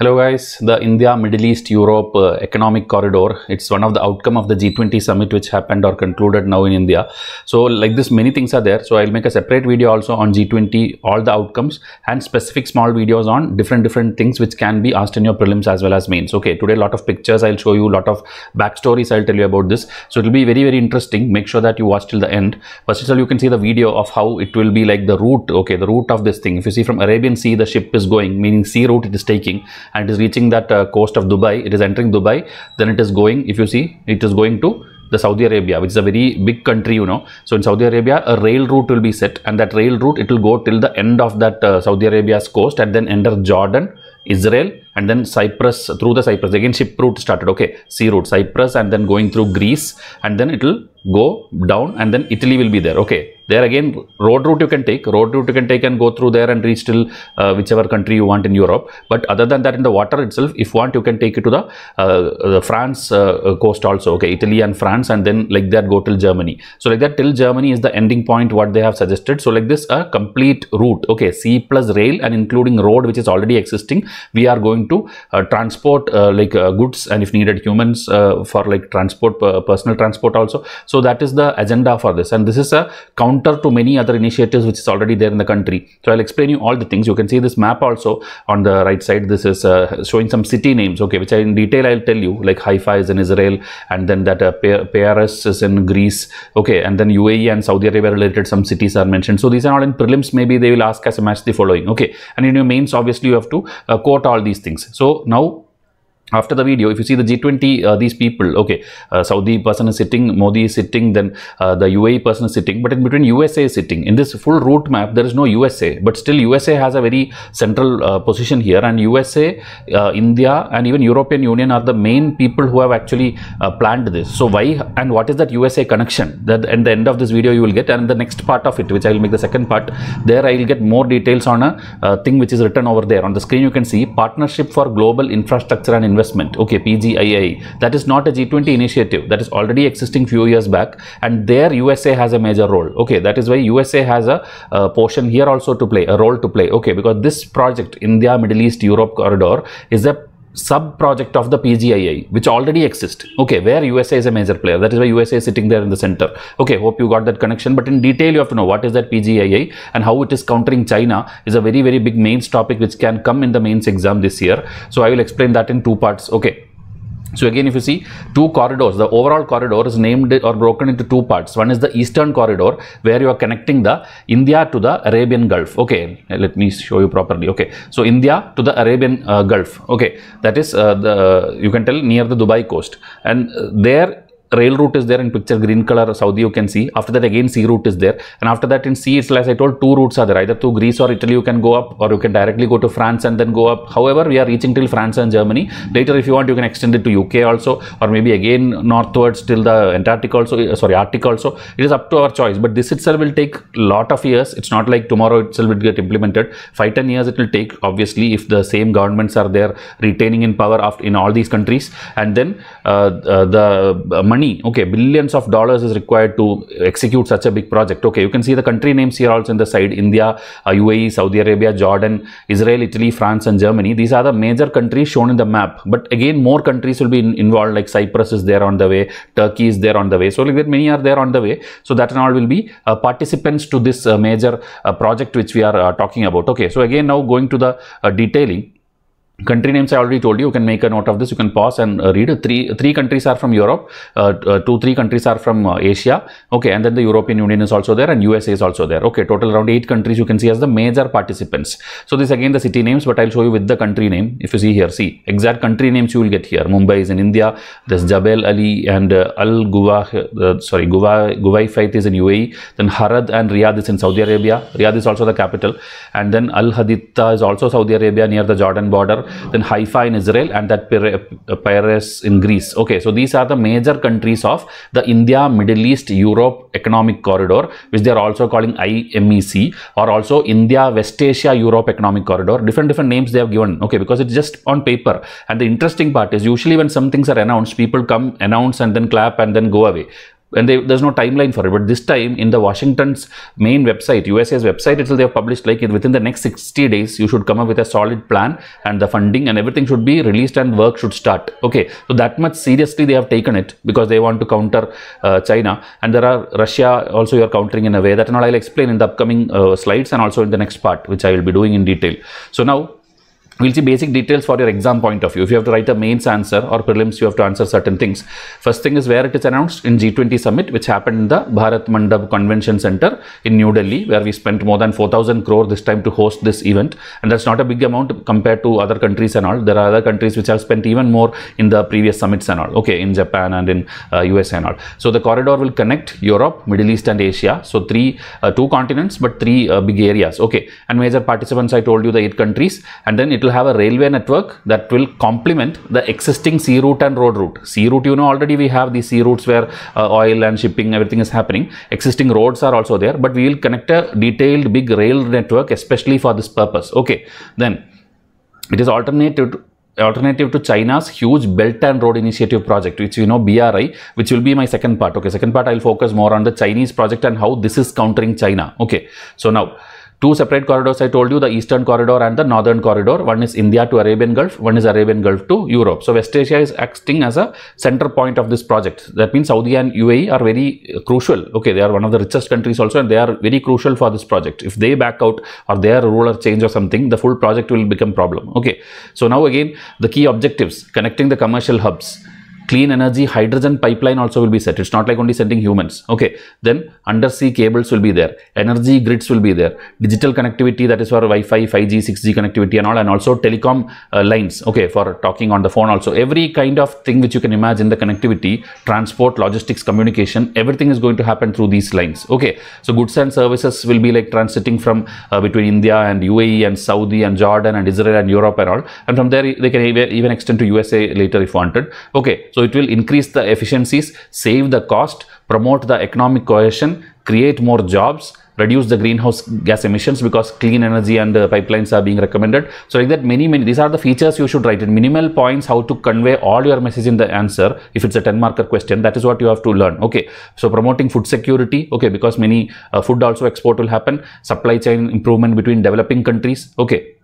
Hello guys, the India, Middle East, Europe economic corridor, it's one of the outcome of the G20 summit which happened or concluded now in India. So like this, many things are there. So I'll make a separate video also on G20, all the outcomes, and specific small videos on different things which can be asked in your prelims as well as mains. Okay, today a lot of pictures I'll show you, a lot of backstories I'll tell you about this. So it will be very interesting. Make sure that you watch till the end. First of all, you can see the video of how it will be like the route, okay, the route of this thing. If you see from Arabian Sea, the ship is going, meaning sea route it is taking, and it is reaching that coast of Dubai. It is entering Dubai, then it is going, if you see, it is going to the Saudi Arabia, which is a very big country, you know. So in Saudi Arabia, a rail route will be set, and that rail route, it will go till the end of that Saudi Arabia's coast, and then enter Jordan, Israel, and then Cyprus. Through the Cyprus again, ship route started, okay, sea route, Cyprus, and then going through Greece, and then it will go down, and then Italy will be there. Okay, there again, road route you can take and go through there and reach till whichever country you want in Europe. But other than that, in the water itself, if you want, you can take it to the France coast also, okay, Italy and France, and then like that go till Germany. So like that till Germany is the ending point what they have suggested. So like this, a complete route, okay, sea plus rail and including road which is already existing, we are going to transport goods, and if needed humans for like transport, personal transport also. So that is the agenda for this, and this is a counter to many other initiatives which is already there in the country. So I'll explain you all the things. You can see this map also on the right side. This is showing some city names, okay, which in detail I'll tell you, like Haifa is in Israel, and then that Paris is in Greece, okay, and then UAE and Saudi Arabia related some cities are mentioned. So these are all in prelims. Maybe they will ask us to match the following, okay, and in your mains obviously you have to quote all these things. So now, after the video, if you see the G20, these people, okay, Saudi person is sitting, Modi is sitting, then the UAE person is sitting, but in between USA is sitting. In this full route map, there is no USA, but still USA has a very central position here, and USA, India, and even European Union are the main people who have actually planned this. So why and what is that USA connection? That at the end of this video you will get, and the next part of it, which I will make the second part, there I will get more details on a thing which is written over there. On the screen you can see Partnership for Global Infrastructure and Investment, okay, PGII. That is not a G20 initiative, that is already existing few years back, and there USA has a major role, okay. That is why USA has a portion here also to play, a role to play, okay, because this project, India, Middle East, Europe corridor, is a sub project of the PGII which already exists, okay, where USA is a major player. That is why USA is sitting there in the center. Okay, hope you got that connection, but in detail you have to know what is that PGII and how it is countering China is a very big mains topic which can come in the mains exam this year. So I will explain that in two parts, okay. So again, if you see two corridors, the overall corridor is named or broken into two parts. One is the Eastern corridor, where you are connecting the India to the Arabian Gulf. Okay, let me show you properly. Okay, so India to the Arabian Gulf. Okay, that is you can tell near the Dubai coast, and there rail route is there in picture, green color, Saudi you can see. After that again sea route is there, and after that in sea, it's like I told, two routes are there, either through Greece or Italy you can go up, or you can directly go to France and then go up. However, we are reaching till France and Germany. Later if you want, you can extend it to UK also, or maybe again northwards till the Antarctic also, sorry, Arctic also. It is up to our choice, but this itself will take a lot of years. It's not like tomorrow itself will get implemented. 5-10 years it will take, obviously, if the same governments are there retaining in power in all these countries, and then the money, okay, billions of dollars is required to execute such a big project. Okay, you can see the country names here also in the side: India, UAE, Saudi Arabia, Jordan, Israel, Italy, France and Germany. These are the major countries shown in the map, but again more countries will be involved, like Cyprus is there on the way, Turkey is there on the way, so like that many are there on the way. So that and all will be participants to this major project which we are talking about. Okay, so again now going to the detailing. Country names I already told you. You can make a note of this. You can pause and read. Three countries are from Europe. 2-3 countries are from Asia. Okay, and then the European Union is also there, and USA is also there. Okay, total around 8 countries you can see as the major participants. So this again the city names, but I'll show you with the country name. If you see here, see exact country names you will get here. Mumbai is in India. There's Jabal Ali and Guwaifait is in UAE. Then Harad and Riyadh is in Saudi Arabia. Riyadh is also the capital, and then Al Haditha is also Saudi Arabia near the Jordan border. Then Haifa in Israel, and that Paris in Greece. Okay, so these are the major countries of the India, Middle East, Europe economic corridor, which they are also calling IMEC, or also India, West Asia, Europe economic corridor. Different names they have given, okay, because it's just on paper. And the interesting part is, usually when some things are announced, people come, announce and then clap and then go away. and there's no timeline for it. But this time in the Washington's main website, USA's website itself, they have published like within the next 60 days you should come up with a solid plan, and the funding and everything should be released and work should start. Okay, so that much seriously they have taken it, because they want to counter China, and there are Russia also you are countering in a way that, and I'll explain in the upcoming slides and also in the next part, which I will be doing in detail. So now we'll see basic details for your exam point of view. If you have to write a mains answer or prelims, you have to answer certain things. First thing is where it is announced in G20 summit, which happened in the Bharat Mandap Convention Center in New Delhi, where we spent more than 4,000 crore this time to host this event. And that's not a big amount compared to other countries and all. There are other countries which have spent even more in the previous summits and all. Okay, in Japan and in US and all. So the corridor will connect Europe, Middle East and Asia. So two continents, but three big areas. Okay, and major participants, I told you the 8 countries, and then it will have a railway network that will complement the existing sea route and road route. Sea route, you know, already we have these sea routes where oil and shipping, everything is happening. Existing roads are also there, but we will connect a detailed big rail network especially for this purpose. Okay, then it is alternative to China's huge Belt and Road Initiative project, which you know, BRI, which will be my second part. Okay, second part I'll focus more on the Chinese project and how this is countering China. Okay, so now 2 separate corridors I told you, the Eastern Corridor and the Northern Corridor. One is India to Arabian Gulf, one is Arabian Gulf to Europe. So West Asia is acting as a center point of this project. That means Saudi and UAE are very crucial. Okay, they are one of the richest countries also, and they are very crucial for this project. If they back out or their ruler change or something, the full project will become problem. Okay, so now again the key objectives: connecting the commercial hubs. Clean energy, hydrogen pipeline also will be set. It's not like only sending humans. Okay, then undersea cables will be there. Energy grids will be there. Digital connectivity, that is for Wi-Fi, 5G, 6G connectivity and all, and also telecom lines. Okay, for talking on the phone also. Every kind of thing which you can imagine, the connectivity, transport, logistics, communication, everything is going to happen through these lines. Okay, so goods and services will be like transiting from between India and UAE and Saudi and Jordan and Israel and Europe and all. And from there, they can even extend to USA later if wanted. Okay, so it will increase the efficiencies, save the cost, promote the economic cohesion, create more jobs, reduce the greenhouse gas emissions, because clean energy and pipelines are being recommended. So like that, many these are the features you should write in minimal points, how to convey all your message in the answer. If it's a 10-marker question, that is what you have to learn. Okay, so promoting food security. Okay, because many food also export will happen. Supply chain improvement between developing countries. Okay,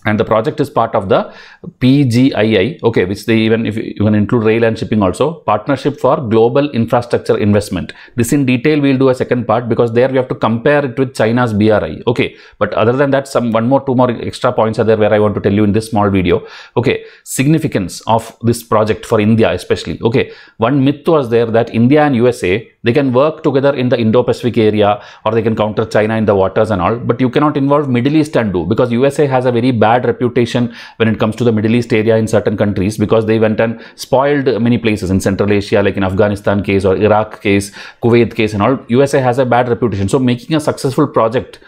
and the project is part of the PGII, okay, which they even, if you can include rail and shipping also, Partnership for Global Infrastructure Investment. This in detail we'll do a second part, because there we have to compare it with China's BRI. Okay, but other than that, two more extra points are there where I want to tell you in this small video. Okay, significance of this project for India especially. Okay, one myth was there that India and USA, they can work together in the Indo-Pacific area, or they can counter China in the waters and all, but you cannot involve Middle East and do, because USA has a very bad reputation when it comes to the Middle East area in certain countries, because they went and spoiled many places in Central Asia, like in Afghanistan case or Iraq case, Kuwait case and all. USA has a bad reputation. So making a successful project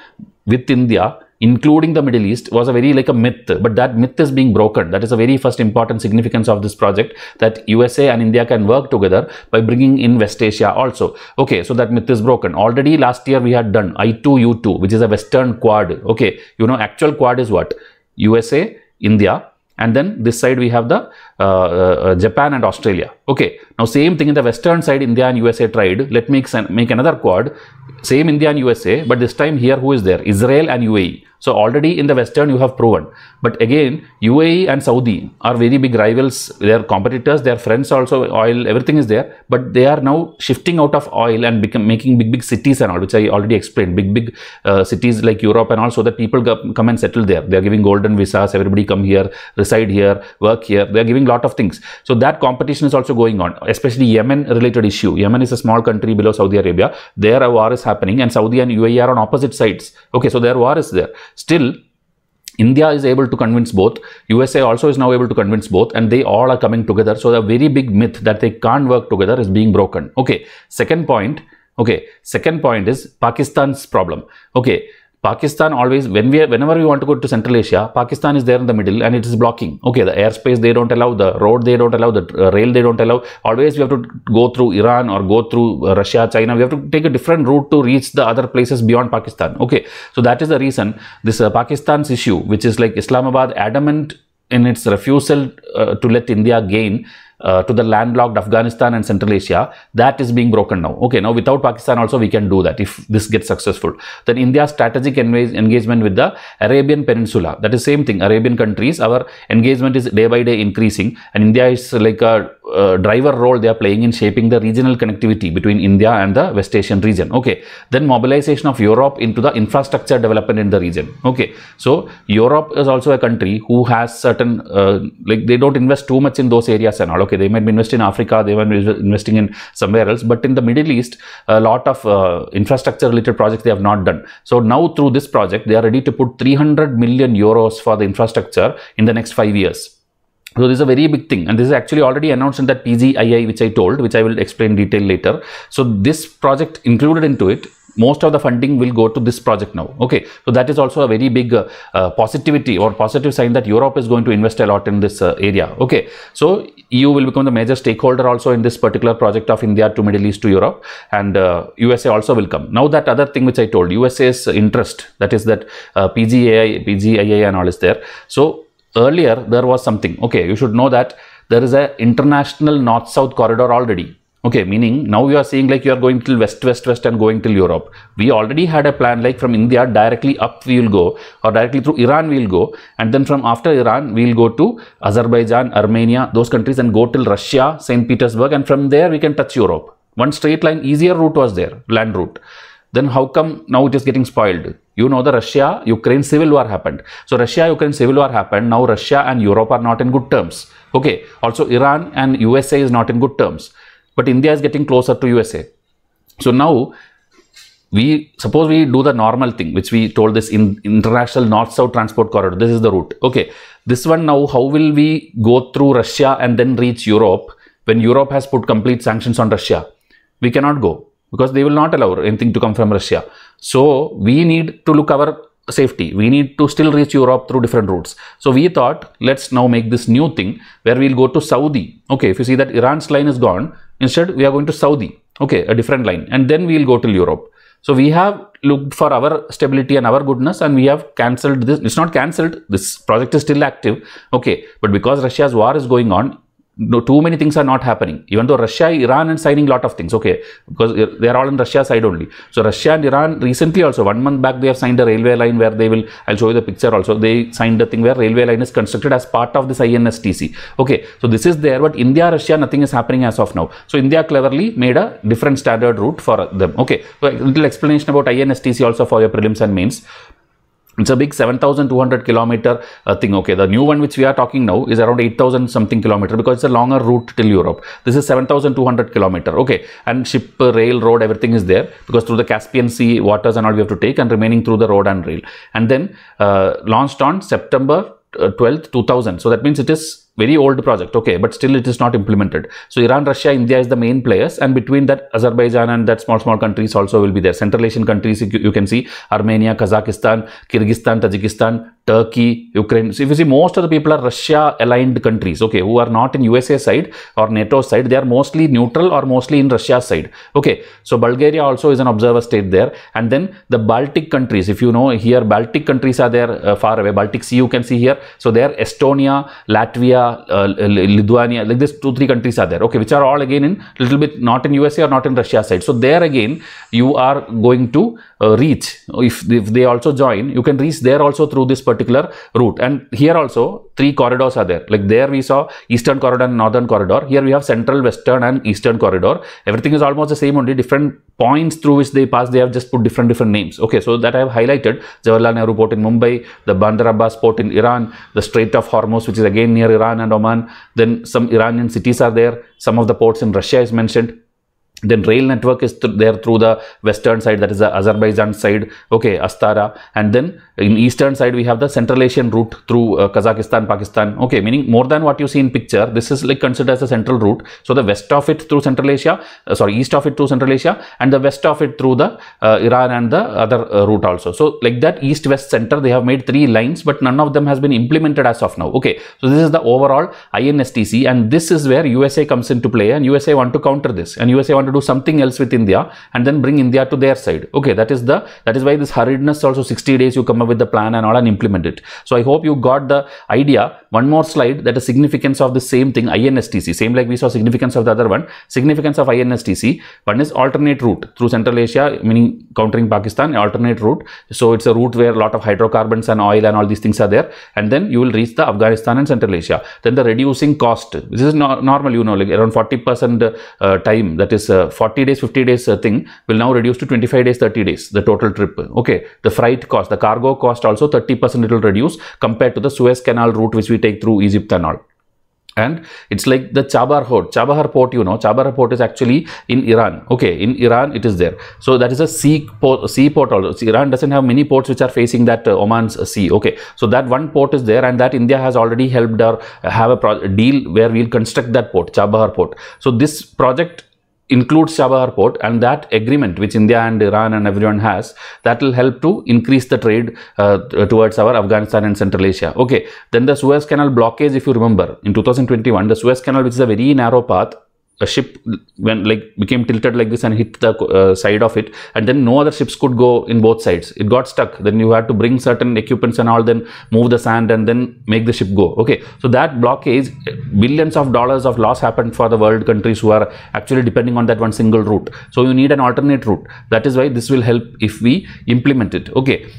with India, including the Middle East, was a very like a myth, but that myth is being broken. That is the very first important significance of this project, that USA and India can work together by bringing in West Asia also. Okay, so that myth is broken. Already last year we had done I2U2, which is a Western Quad. Okay, you know, actual Quad is what? USA, India, and then this side we have the Japan and Australia. Okay, now same thing in the Western side, India and USA tried. Let me make another Quad, same India and USA, but this time here who is there? Israel and UAE. So already in the Western you have proven, but again UAE and Saudi are very big rivals. They are competitors, they are friends also. Oil, everything is there, but they are now shifting out of oil and making big cities and all, which I already explained. Big cities like Europe and all, so that people come and settle there. They are giving golden visas, everybody come here, reside here, work here. They are giving lot of things. So that competition is also going on, especially Yemen related issue. Yemen is a small country below Saudi Arabia. There a war is happening, and Saudi and UAE are on opposite sides. Okay, so their war is there. Still, India is able to convince both. USA also is now able to convince both, and they all are coming together. So the very big myth that they can't work together is being broken. Okay, second point. Okay, second point is Pakistan's problem. Okay, Pakistan always, whenever we want to go to Central Asia, Pakistan is there in the middle and it is blocking. Okay, the airspace they don't allow, the road they don't allow, the rail they don't allow. Always we have to go through Iran or go through Russia, China. We have to take a different route to reach the other places beyond Pakistan. Okay, so that is the reason this Pakistan's issue, which is like Islamabad adamant in its refusal to let India gain to the landlocked Afghanistan and Central Asia, that is being broken now. Okay, now without Pakistan also we can do that if this gets successful. Then India's strategic engagement with the Arabian Peninsula, that is same thing. Arabian countries, our engagement is day by day increasing, and India is like a driver role they are playing in shaping the regional connectivity between India and the West Asian region. Okay, then mobilization of Europe into the infrastructure development in the region. Okay, so Europe is also a country who has certain like they don't invest too much in those areas and all. Okay, they might be investing in Africa, they might be investing in somewhere else, but in the Middle East a lot of infrastructure related projects they have not done. So now through this project they are ready to put 300 million euros for the infrastructure in the next 5 years. So this is a very big thing, and this is actually already announced in that PGII which I told, which I will explain in detail later. So this project included into it, most of the funding will go to this project now. Okay, so that is also a very big positivity or positive sign that Europe is going to invest a lot in this area. Okay, so EU will become the major stakeholder also in this particular project of India to Middle East to Europe, and USA also will come. Now that other thing which I told, USA's interest, that is that PGII and all is there. So earlier there was something, okay, you should know that there is a international north-south corridor already. Okay, meaning now you are seeing like you are going till west and going till Europe. We already had a plan like from India directly up we will go, or directly through Iran we will go, and then from after Iran we will go to Azerbaijan, Armenia, those countries, and go till Russia, St. Petersburg, and from there we can touch Europe. One straight line, easier route was there, land route. Then how come now it is getting spoiled? You know the Russia-Ukraine civil war happened. So Russia-Ukraine civil war happened. Now Russia and Europe are not in good terms. Okay. Also Iran and USA is not in good terms. But India is getting closer to USA. So now suppose we do the normal thing, which we told this in international north-south transport corridor. This is the route. Okay. This one now, how will we go through Russia and then reach Europe when Europe has put complete sanctions on Russia? We cannot go, because they will not allow anything to come from Russia. So we need to look our safety. We need to still reach Europe through different routes. So we thought, let's now make this new thing where we'll go to Saudi. Okay, if you see that Iran's line is gone, instead we are going to Saudi. Okay, a different line, and then we'll go to Europe. So we have looked for our stability and our goodness, and we have cancelled this. It's not cancelled. This project is still active. Okay, but because Russia's war is going on, no, too many things are not happening. Even though Russia, Iran are signing a lot of things, okay, because they are all on Russia side only. So Russia and Iran recently also, 1 month back, they have signed a railway line where they will, I'll show you the picture also, they signed a thing where railway line is constructed as part of this INSTC. Okay, so this is there, but India, Russia, nothing is happening as of now. So India cleverly made a different standard route for them. Okay, so a little explanation about INSTC also for your prelims and mains. It's a big 7,200 kilometer thing. Okay, the new one which we are talking now is around 8,000 something kilometer, because it's a longer route till Europe. This is 7,200 kilometer. Okay, and ship, rail, road, everything is there, because through the Caspian Sea waters and all we have to take, and remaining through the road and rail. And then launched on September 12th, 2000. So that means it is very old project, okay, but still it is not implemented. So Iran, Russia, India is the main players, and between that Azerbaijan and that small countries also will be there. Central Asian countries, you can see Armenia, Kazakhstan, Kyrgyzstan, Tajikistan, Turkey, Ukraine. So if you see, most of the people are Russia aligned countries, okay, who are not in USA side or NATO side. They are mostly neutral or mostly in Russia side. Okay, so Bulgaria also is an observer state there. And then the Baltic countries, if you know here, Baltic countries are there far away. Baltic Sea you can see here. So there Estonia, Latvia, Lithuania, like this 2-3 countries are there, okay, which are all again in little bit not in USA or not in Russia side. So there again you are going to reach, if they also join, you can reach there also through this particular route. And here also 3 corridors are there, like there we saw Eastern corridor and Northern corridor. Here we have Central, Western and Eastern corridor. Everything is almost the same, only different points through which they pass, they have just put different names. Okay, so that I have highlighted: Jawaharlal Nehru Port in Mumbai, the Bandar Abbas Port in Iran, the Strait of Hormuz, which is again near Iran and Oman. Then some Iranian cities are there. Some of the ports in Russia is mentioned. Then rail network is there through the western side, that is the Azerbaijan side, okay, Astara. And then in eastern side we have the Central Asian route through Kazakhstan, Pakistan, okay, meaning more than what you see in picture. This is like considered as a central route. So the west of it through Central Asia, east of it through Central Asia, and the west of it through the Iran and the other route also. So like that east, west, center, they have made 3 lines, but none of them has been implemented as of now. Okay, so this is the overall INSTC, and this is where USA comes into play, and USA want to counter this, and USA want to do something else with India and then bring India to their side. Okay, that is why this hurriedness also. 60 days you come up with the plan and all and implement it. So I hope you got the idea. One more slide, that is significance of the same thing, INSTC. Same like we saw significance of the other one. Significance of INSTC. One is alternate route through Central Asia, meaning countering Pakistan, alternate route. So it's a route where a lot of hydrocarbons and oil and all these things are there. And then you will reach the Afghanistan and Central Asia. Then the reducing cost. This is normal, you know, like around 40% time. That is 40 days, 50 days thing will now reduce to 25 days, 30 days, the total trip. Okay. The freight cost, the cargo cost also 30% it will reduce compared to the Suez Canal route which we take through Egypt and all. And it's like the Chabahar port, you know, Chabahar port is actually in Iran. Okay, in Iran it is there. So that is a sea port also. So Iran doesn't have many ports which are facing that Oman's sea. Okay, so that one port is there, and that India has already helped or have a deal where we'll construct that port, Chabahar port. So this project includes Chabahar port, and that agreement which India and Iran and everyone has, that will help to increase the trade towards our Afghanistan and Central Asia. Okay, then the Suez Canal blockage, if you remember, in 2021, the Suez Canal, which is a very narrow path, a ship became tilted like this and hit the side of it, and then no other ships could go in both sides. It got stuck. Then you had to bring certain equipments and all, then move the sand and then make the ship go. Okay, so that blockage, billions of dollars of loss happened for the world countries who are actually depending on that one single route. So you need an alternate route. That is why this will help if we implement it. Okay.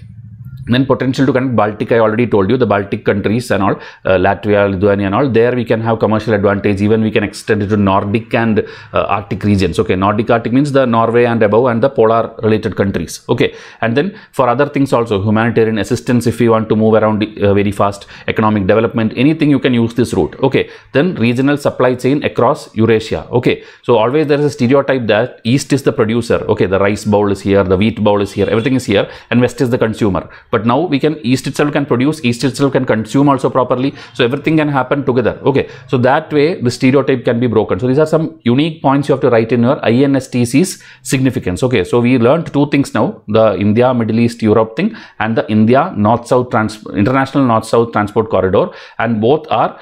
Then potential to connect Baltic, I already told you, the Baltic countries and all, Latvia, Lithuania and all, there we can have commercial advantage. Even we can extend it to Nordic and Arctic regions. Okay, Nordic Arctic means the Norway and above and the polar related countries. Okay, and then for other things also, humanitarian assistance, if you want to move around very fast, economic development, anything you can use this route. Okay, then regional supply chain across Eurasia. Okay, so always there is a stereotype that East is the producer. Okay, the rice bowl is here, the wheat bowl is here, everything is here, and West is the consumer. But now we can, East itself can produce, East itself can consume also properly. So everything can happen together. Okay, so that way the stereotype can be broken. So these are some unique points you have to write in your INSTC's significance. Okay, so we learned two things now, the India, Middle East, Europe thing, and the India North-South International North-South Transport Corridor, and both are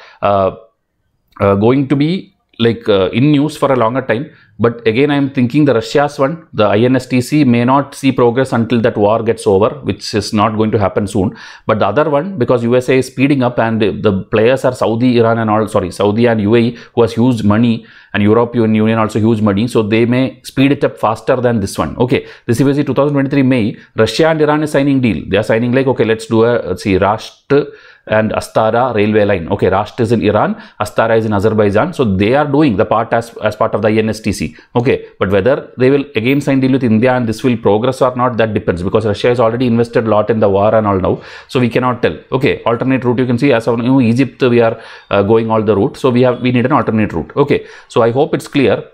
going to be in news for a longer time. But again, I am thinking the Russia's one, the INSTC, may not see progress until that war gets over, which is not going to happen soon. But the other one, because USA is speeding up and the players are Saudi, Iran and all, sorry, Saudi and UAE, who has huge money, and European Union also huge money. So they may speed it up faster than this one. Okay, this is 2023 May, Russia and Iran is signing deal. They are signing like, okay, let's do a, Rasht and Astara railway line. Okay, Rasht is in Iran, Astara is in Azerbaijan. So they are doing the part as part of the INSTC. Okay, but whether they will again sign deal with India and this will progress or not, that depends, because Russia has already invested a lot in the war and all now. So we cannot tell. Okay, alternate route, you can see as of now, Egypt, we are going all the route. So we need an alternate route. Okay, so I hope it's clear.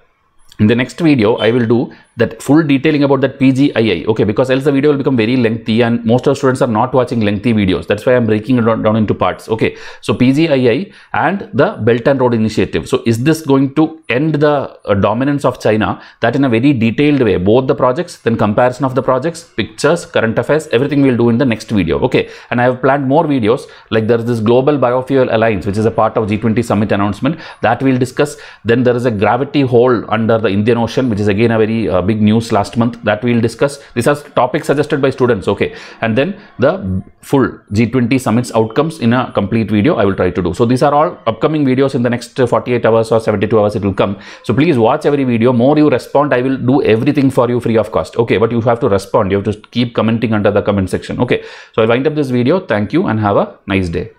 In the next video, I will do that full detailing about that PGII. Okay, because else the video will become very lengthy and most of the students are not watching lengthy videos. That's why I'm breaking it down into parts. Okay, so PGII and the Belt and Road Initiative. So is this going to end the dominance of China? That in a very detailed way, both the projects, then comparison of the projects, pictures, current affairs, everything we'll do in the next video. Okay, and I have planned more videos, like there is this Global Biofuel Alliance, which is a part of G20 Summit announcement, that we'll discuss. Then there is a gravity hole under the Indian Ocean, which is again a very big news last month, that we will discuss. These are topics suggested by students. Okay, and then the full G20 summits outcomes in a complete video I will try to do. So these are all upcoming videos in the next 48 hours or 72 hours it will come. So please watch every video. More you respond, I will do everything for you free of cost. Okay, but you have to respond. You have to keep commenting under the comment section. Okay, so I'll wind up this video. Thank you and have a nice day.